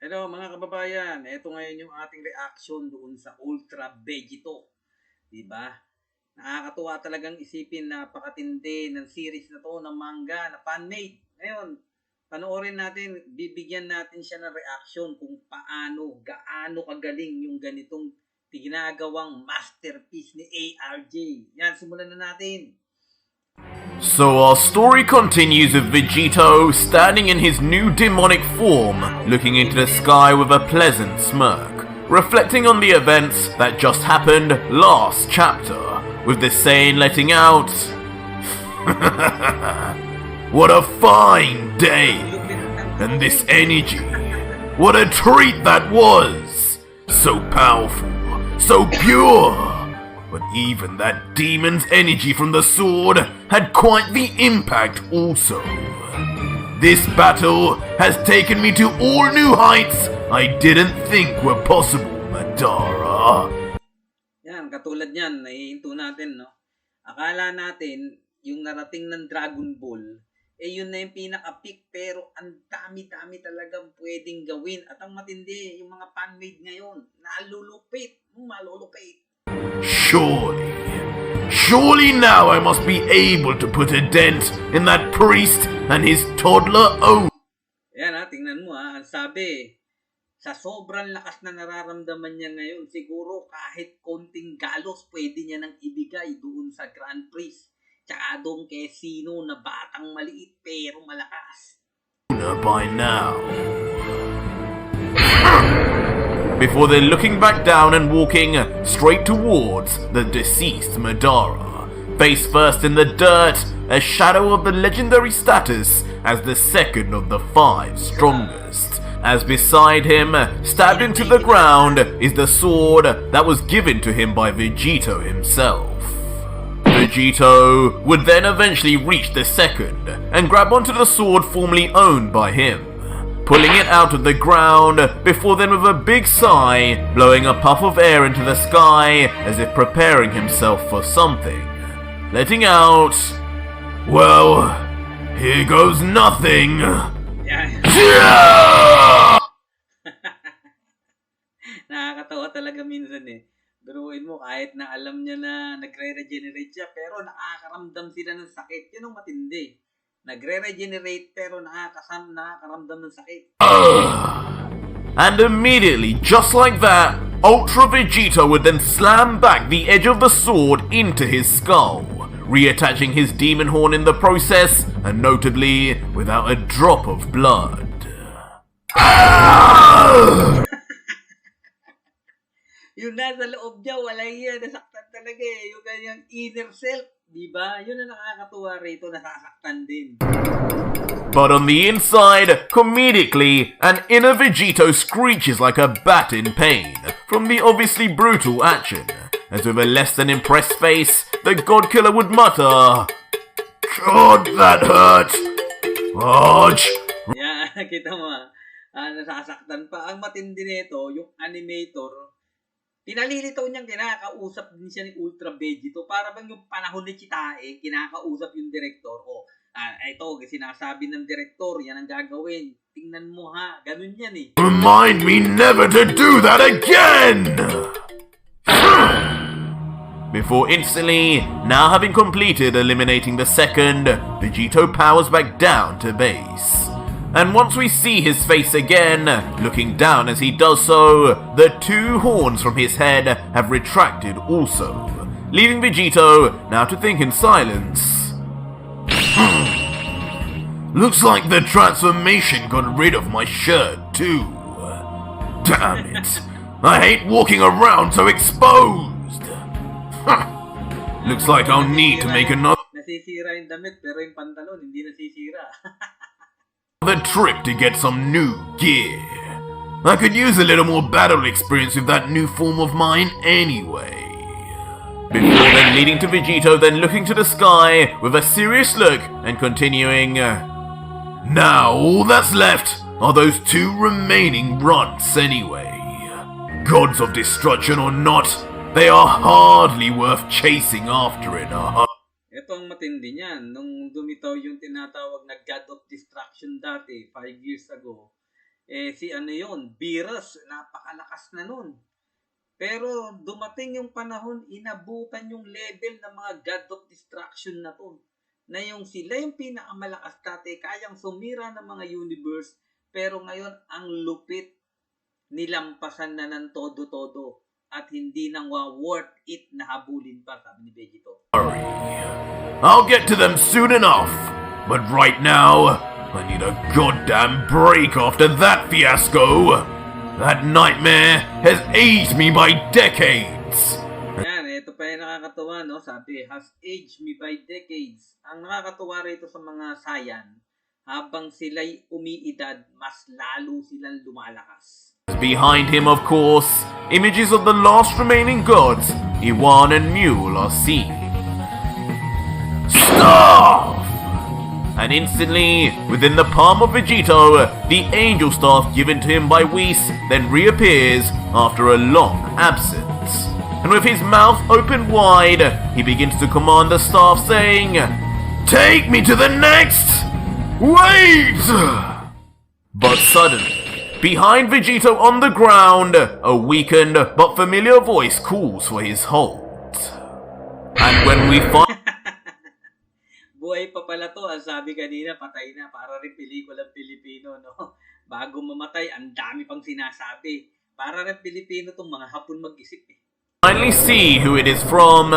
Hello mga kababayan, ito ngayon yung ating reaction doon sa Ultra Vegito. Diba? Nakakatuwa talagang isipin na napakatindi ng series na to ng manga na fan-made. Ngayon, panoorin natin, bibigyan natin siya ng reaction kung gaano kagaling yung ganitong ginagawang masterpiece ni ARJ. Yan, simulan na natin. So our story continues with Vegito standing in his new demonic form, looking into the sky with a pleasant smirk, reflecting on the events that just happened last chapter, with the Saiyan letting out, "What a fine day! And this energy, what a treat that was! So powerful, so pure! But even that demon's energy from the sword had quite the impact also. This battle has taken me to all new heights I didn't think were possible, Madara." Yan, katulad yan, naihinto natin, no? Akala natin, yung narating ng Dragon Ball, yun na yung pinaka-peak, pero ang dami-dami talagang pwedeng gawin. At ang matindi, yung mga fan-made ngayon, malulupit. Surely now I must be able to put a dent in that priest and his toddler own. Ayan tingnan mo ang sabi, sa sobrang lakas na nararamdaman niya ngayon, siguro kahit konting galos pwede niya nang ibigay doon sa Grand Priest. Tsaka doon kay sino na batang maliit pero malakas. By now. Before then looking back down and walking straight towards the deceased Madara, face first in the dirt, a shadow of the legendary status as the second of the 5 strongest. As beside him, stabbed into the ground, is the sword that was given to him by Vegito himself. Vegito would then eventually reach the second and grab onto the sword formerly owned by him, pulling it out of the ground, before then with a big sigh, blowing a puff of air into the sky as if preparing himself for something, letting out, "Well, here goes nothing." Nakakatawa talaga minsan Biruin mo, kahit na alam niya na nagre-regenerate siya, pero nakakaramdam sila ng sakit. Yun ang matindi. Nagre-regenerate pero nakakaramdam ng sakit. And immediately, just like that, Ultra Vegito would then slam back the edge of the sword into his skull, reattaching his demon horn in the process, and notably without a drop of blood. Yung nasa loob niya, wala yan. Nasaktan talaga yung kanyang inner self. Diba? Yun ang nakakatuwa rito, nasasaktan din. But on the inside, comedically, an inner Vegito screeches like a bat in pain from the obviously brutal action, as with a less than impressed face, the God Killer would mutter, "God, that hurt! Ouch!" Yeah, kita mo nasasaktan pa. Ang matindi nito, yung animator, pinalilitaw niyang kinakausap din siya ni Ultra Vegito. Para bang yung panahon ni Chitae, kinakausap yung direktor. Ito, sinasabi ng direktor, yan ang gagawin. Tingnan mo ganun yan Remind me never to do that again! Before instantly, now having completed eliminating the second, Vegito powers back down to base. And once we see his face again, looking down as he does so, the 2 horns from his head have retracted also, leaving Vegito now to think in silence. Looks like the transformation got rid of my shirt too. Damn it. I hate walking around so exposed. Looks like I'll need to make another Nasisira yung damit pero yung pantalon hindi nasisira. The trip to get some new gear. I could use a little more battle experience with that new form of mine anyway. Before then leading to Vegito, then looking to the sky with a serious look and continuing, "Now all that's left are those 2 remaining runts anyway. Gods of destruction or not, they are hardly worth chasing after in a hurry." Ito ang matindi niyan. Nung dumitaw yung tinatawag na God of Destruction dati, 5 years ago, Si ano yun, Beerus, napakalakas na nun. Pero dumating yung panahon, inabutan yung level ng mga God of Destruction na to. Na yung sila yung pinakamalakas dati, kayang sumira ng mga universe, pero ngayon ang lupit, nilampasan na ng todo-todo at hindi nang worth it na habulin pa, sabi ni Vegito. I'll get to them soon enough, but right now, I need a goddamn break after that fiasco. That nightmare has aged me by decades. Yan, ito pa yung nakakatuwa, no? Sabi, has aged me by decades. Ang nakakatuwa rito sa mga Saiyan, habang sila'y umiidad, mas lalo silang lumalakas. Behind him, of course, images of the last remaining gods, Iwan and Mule, are seen. Stop! And instantly, within the palm of Vegito, the angel staff given to him by Whis then reappears after a long absence. And with his mouth open wide, he begins to command the staff, saying, "Take me to the next! Wait!" But suddenly, behind Vegito on the ground, a weakened but familiar voice calls for his hold. And when we find... Buhay pa pala to, ang sabi kanina, patay na. Para rin pelikulang Filipino, no? Bago mamatay, ang dami pang sinasabi. Para rin Filipino tong mga Hapon mag-isip, eh. Finally see who it is from,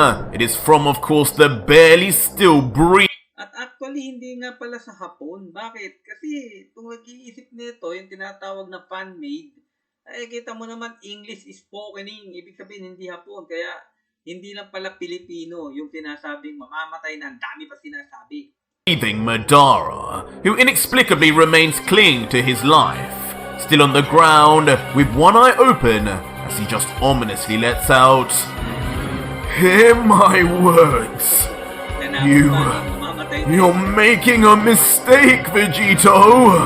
of course, the barely still breathing. At actually, hindi nga pala sa Hapon. Bakit? Kasi kung nag-iisip nito, yung tinatawag na fan-made, ay kita mo naman, English is spokening. Ibig sabihin, hindi Hapon. Kaya, hindi lang pala Pilipino yung sinasabing mamamatay na, ang dami pa sinasabi. Madara, who inexplicably remains clinging to his life, still on the ground, with one eye open, as he just ominously lets out, "Hear my words. You're making a mistake, Vegito.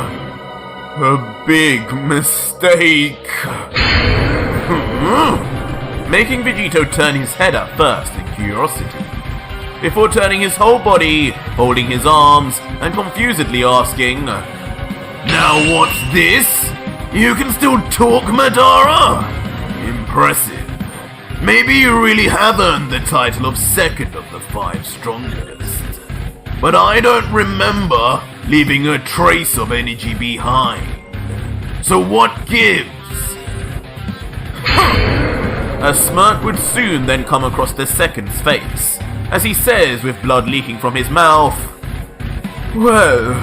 A big mistake." Making Vegito turn his head up first in curiosity, before turning his whole body, holding his arms, and confusedly asking, "Now what's this? You can still talk, Madara? Impressive. Maybe you really have earned the title of second of the 5 strongest. But I don't remember leaving a trace of energy behind. So what gives?" A smirk would soon then come across the second's face, as he says with blood leaking from his mouth, "Well,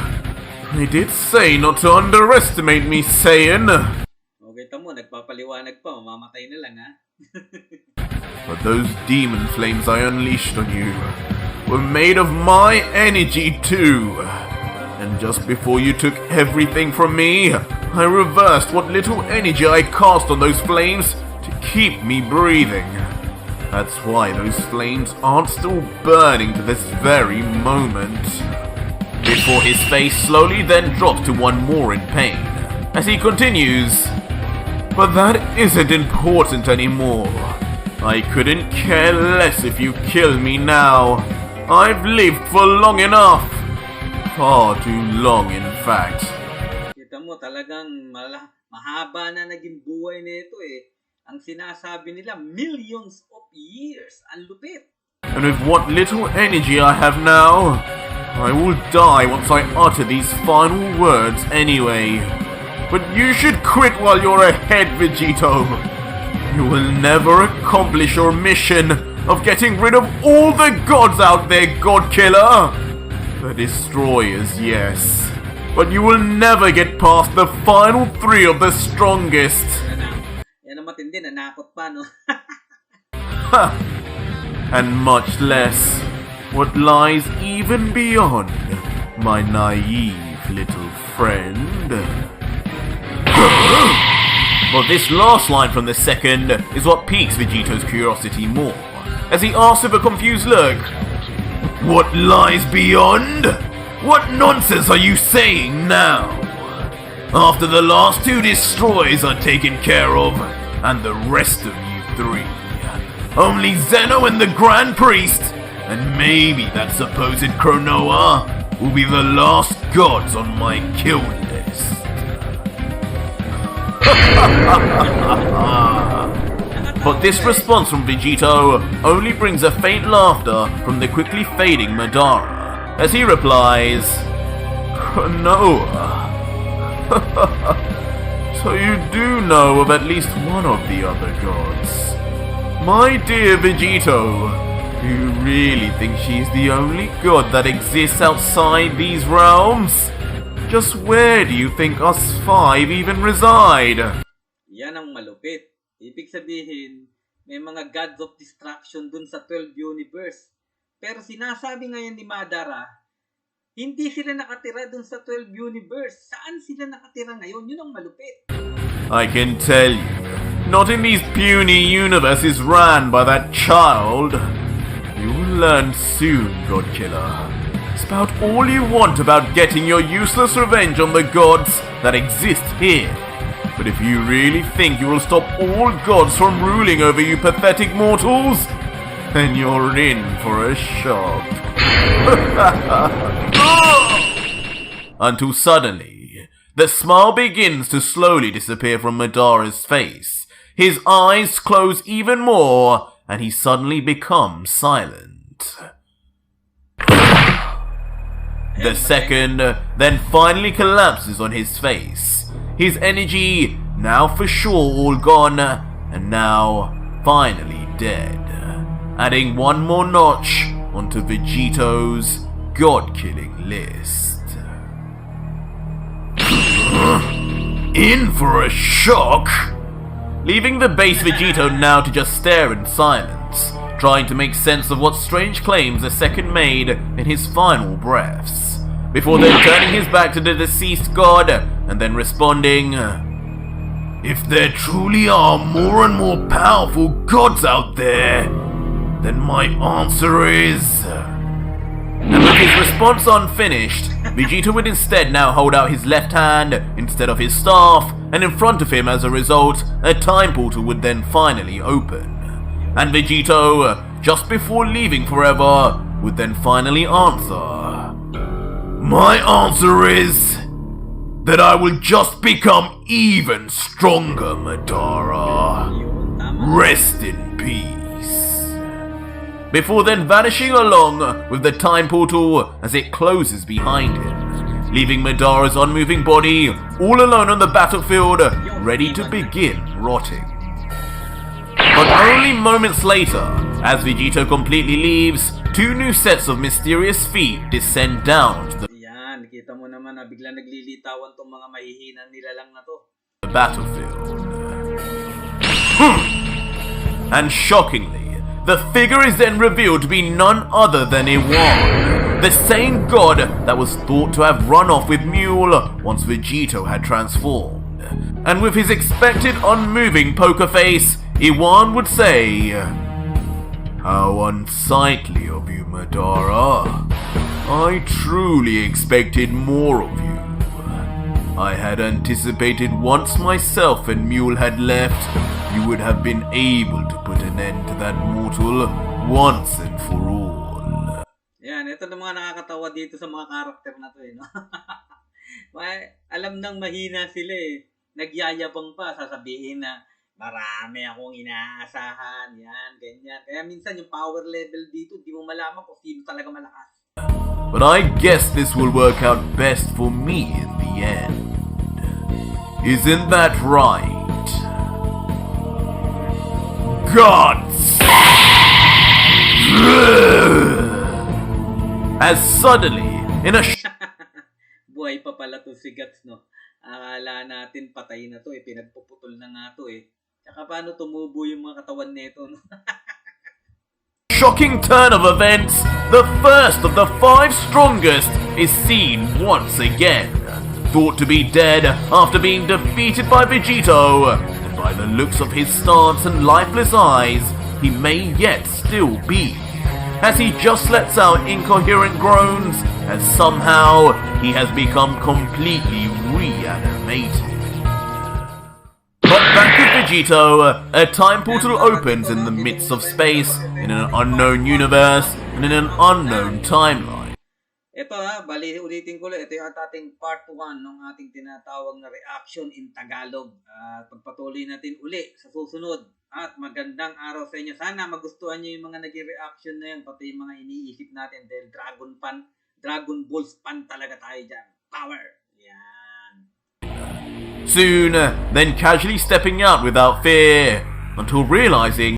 I did say not to underestimate me, Saiyan." Okay, tamo, nagpapaliwanag pa, mamamatay na lang, ha? But those demon flames I unleashed on you were made of my energy too. And just before you took everything from me, I reversed what little energy I cast on those flames to keep me breathing. That's why those flames aren't still burning to this very moment. Before his face slowly then drops to one more in pain, as he continues, "But that isn't important anymore. I couldn't care less if you kill me now. I've lived for long enough. Far too long, in fact." Kita mo, talagang mahaba na naging buhay nito, eh. Ang sinasabi nila, millions of years. Ang lupit. And with what little energy I have now, I will die once I utter these final words anyway. But you should quit while you're ahead, Vegito. You will never accomplish your mission of getting rid of all the gods out there, God Killer. The destroyers, yes. But you will never get past the final 3 of the strongest. Yan ang matindi, nanakot pa, no? And much less what lies even beyond, my naive little friend. But this last line from the second is what piques Vegito's curiosity more, as he asks with a confused look, "What lies beyond? What nonsense are you saying now? After the last 2 destroyers are taken care of, and the rest of you 3, only Zeno and the Grand Priest, and maybe that supposed Cronoa, will be the last gods on my kill list." But this response from Vegito only brings a faint laughter from the quickly fading Madara, as he replies, "No. So you do know of at least one of the other gods. My dear Vegito, do you really think she's the only god that exists outside these realms? Just where do you think us five even reside?" Yan ang malupit. Ibig sabihin, may mga gods of destruction dun sa 12 universe. Pero sinasabi ngayon ni Madara, hindi sila nakatira dun sa 12 universe. Saan sila nakatira ngayon? Yun ang malupit. I can tell you, not in these puny universes ran by that child. You will learn soon, Godkiller. Spout all you want about getting your useless revenge on the gods that exist here. But if you really think you will stop all gods from ruling over you pathetic mortals, then you're in for a shock. Until suddenly, the smile begins to slowly disappear from Madara's face. His eyes close even more, and he suddenly becomes silent. The second then finally collapses on his face. His energy, now for sure all gone, and now finally dead. Adding one more notch onto Vegito's god-killing list. In for a shock? Leaving the base Vegito now to just stare in silence, trying to make sense of what strange claims the second made in his final breaths, before then turning his back to the deceased god and then responding, "If there truly are more and more powerful gods out there, then my answer is..." And with his response unfinished, Vegito would instead now hold out his left hand instead of his staff, and in front of him as a result, a time portal would then finally open. And Vegito, just before leaving forever, would then finally answer, "My answer is that I will just become even stronger, Madara. Rest in peace." Before then vanishing along with the time portal as it closes behind him, leaving Madara's unmoving body all alone on the battlefield, ready to begin rotting. But only moments later, as Vegito completely leaves, two new sets of mysterious feet descend down to the Kita mo naman na biglang naglilitawan tong mga mahihinang nilalang na to. Battlefield. And shockingly, the figure is then revealed to be none other than Iwan, the same god that was thought to have run off with Mule once Vegito had transformed. And with his expected unmoving poker face, Iwan would say, "How unsightly of you, Madara. I truly expected more of you. I had anticipated once myself and Mule had left, you would have been able to put an end to that mortal once and for all." Yan, ito na mga nakakatawa dito sa mga karakter na to no? Alam nang mahina sila Nagyayabang pa, sasabihin na marami akong inaasahan, yan, ganyan. Kaya minsan yung power level dito, di mo malaman kung sino talaga malakas. But I guess this will work out best for me in the end. Isn't that right? Gods! As suddenly, in a Buhay pa pala to si Guts, no? Akala natin patay na to, pinagpuputol na nga to Tsaka paano tumubo yung mga katawan nito, no? shocking turn of events, the first of the 5 strongest is seen once again. Thought to be dead after being defeated by Vegito, and by the looks of his stance and lifeless eyes, he may yet still be, as he just lets out incoherent groans as somehow he has become completely reanimated. But back with Vegito, a time portal opens in the midst of space, in an unknown universe, and in an unknown timeline. Ito bali ulitin ko lang, ito yung ating part 1 ng ating tinatawag na reaction in Tagalog. At pagpatuloy natin uli sa susunod. At magandang araw sa inyo. Sana magustuhan nyo yung mga naging reaction na yun, pati yung mga iniisip natin dahil Dragon Balls fan talaga tayo dyan. Power! Yan. Soon, then casually stepping out without fear, until realizing